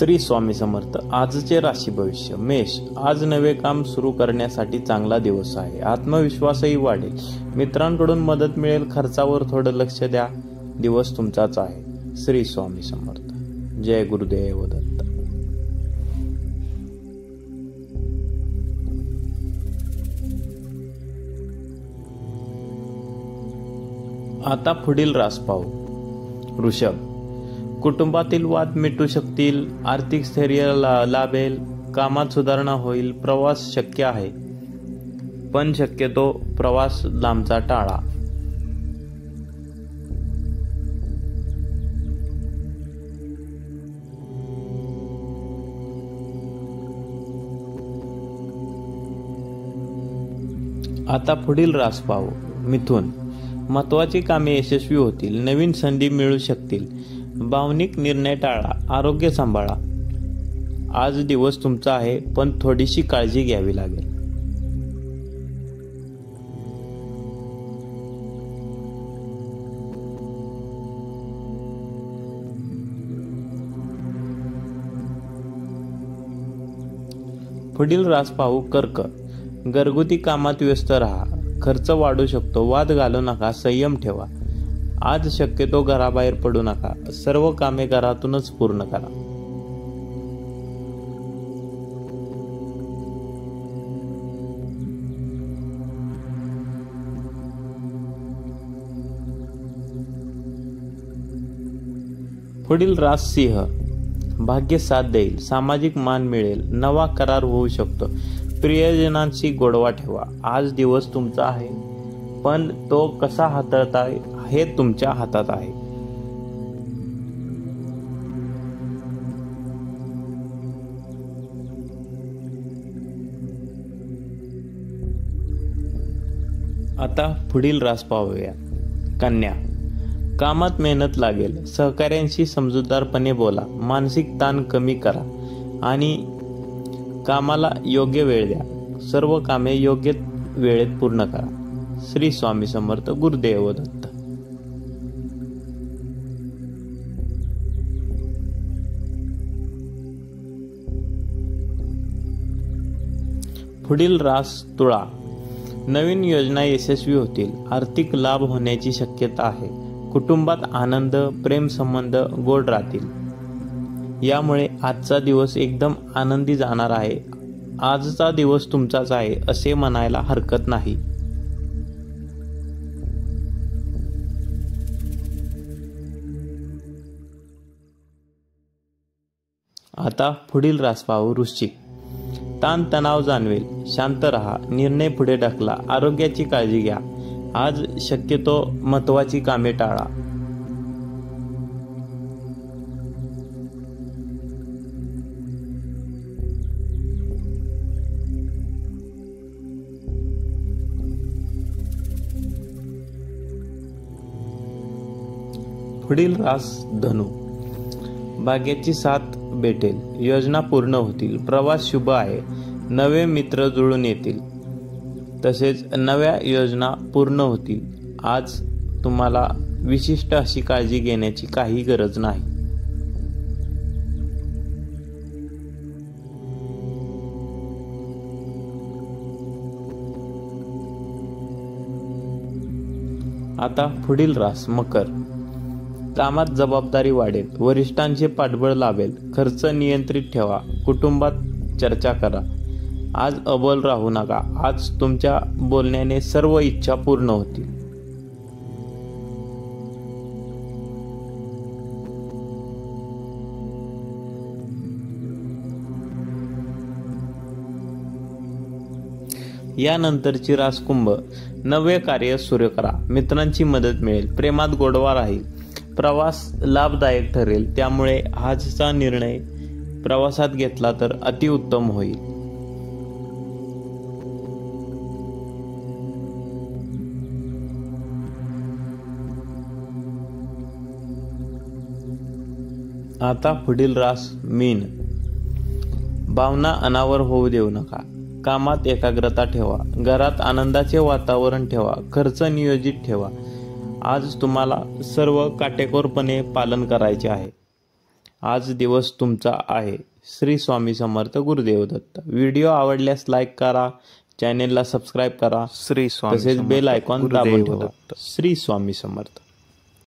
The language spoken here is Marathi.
श्री स्वामी समर्थ. आजचे राशी भविष्य. मेष. आज नवे काम सुरू करण्यासाठी चांगला दिवस आहे. आत्मविश्वासही वाढेल. मित्रांकडून मदत मिळेल. खर्चावर थोडं लक्ष द्या. दिवस तुमचाच आहे. श्री स्वामी समर्थ. जय गुरुदेव दत्त. आता पुढील रास पाहू. वृषभ. कुटुंबातील वाद मिटू शकतील. आर्थिक स्थैर्य लाभेल. कामात सुधारणा होईल. प्रवास शक्य आहे, पण शक्यतो प्रवास लांबचा टाळा. आता पुढील रास पाहू. मिथुन. महत्वाची कामे यशस्वी होतील. नवीन संधी मिळू शकतील. भावनिक निर्णय टाळा. आरोग्य सांभाळा. आज दिवस तुमचा आहे, पण थोडीशी काळजी घ्यावी लागेल. पुढील रास पाहू. कर्क. घरगुती कामात व्यस्त राहा. खर्च वाढू शकतो. वाद घालू नका. संयम ठेवा. आज शक्यतो घराबाहेर पडू नका. सर्व कामे घरातूनच पूर्ण करा. पुढील रास सिंह. भाग्य साथ देईल. सामाजिक मान मिळेल. नवा करार होऊ शकतो. प्रियजनांशी गोडवा ठेवा. आज दिवस तुमचा आहे, पण तो कसा हाताळता हे तुमच्या हातात आहे. आता पुढील रास पाहूया. कन्या. कामात मेहनत लागेल. सहकाऱ्यांशी समजूतदारपणे बोला. मानसिक ताण कमी करा आणि कामाला योग्य वेळ द्या. सर्व कामे योग्य वेळेत पूर्ण करा. श्री स्वामी समर्थ. गुरुदेव दत्त. पुढील रास तुळा. नवीन योजना यशस्वी होतील. आर्थिक लाभ होण्याची शक्यता आहे. कुटुंबात आनंद, प्रेम संबंध गोड राहतील. यामुळे आजचा दिवस एकदम आनंदी जाणार आहे. आजचा दिवस तुमचाच आहे असे म्हणायला हरकत नाही. आता पुढील रास पाहू. वृश्चिक. ताण तणाव जाणवेल. शांत रहा. निर्णय पुढे ढकला. आरोग्याची काळजी घ्या. आज शक्यतो महत्वाची कामे टाळा. पुढील रास धनु. भाग्याची साथ भेटेल. योजना पूर्ण होतील. प्रवास शुभ आहे. नवे मित्र जुळून येतील. तसेच नव्या योजना पूर्ण होतील. आज तुम्हाला विशिष्ट अशी काळजी घेण्याची काही गरज नाही. आता पुढील रास मकर. कामात जबाबदारी वाढेल. वरिष्ठांचे पाठबळ लाभेल. खर्च नियंत्रित ठेवा. कुटुंबात चर्चा करा. आज अबोल राहू नका. आज तुमच्या बोलण्याने सर्व इच्छा पूर्ण होतील. यानंतरची रास कुंभ. नवे कार्य सुरू करा. मित्रांची मदत मिळेल. प्रेमात गोडवा राहील. प्रवास लाभदायक ठरेल. त्यामुळे आजचा निर्णय प्रवासात घेतला तर अतिउत्तम होईल. आता पुढील रास मीन. भावना अनावर होऊ देऊ नका. कामात एकाग्रता ठेवा. घरात आनंदाचे वातावरण ठेवा. खर्च नियोजित ठेवा. आज तुम्हाला सर्व काटेकोरपणे पालन करायचे आहे. आज दिवस तुमचा आहे. श्री स्वामी समर्थ. गुरुदेव दत्त. व्हिडिओ आवडल्यास लाईक करा, चॅनेलला सबस्क्राईब करा, श्री स्वामी तसेच समर्थ. बेल आयकॉन दाबून गुरुदेव ठेवा. दत्त. श्री स्वामी समर्थ.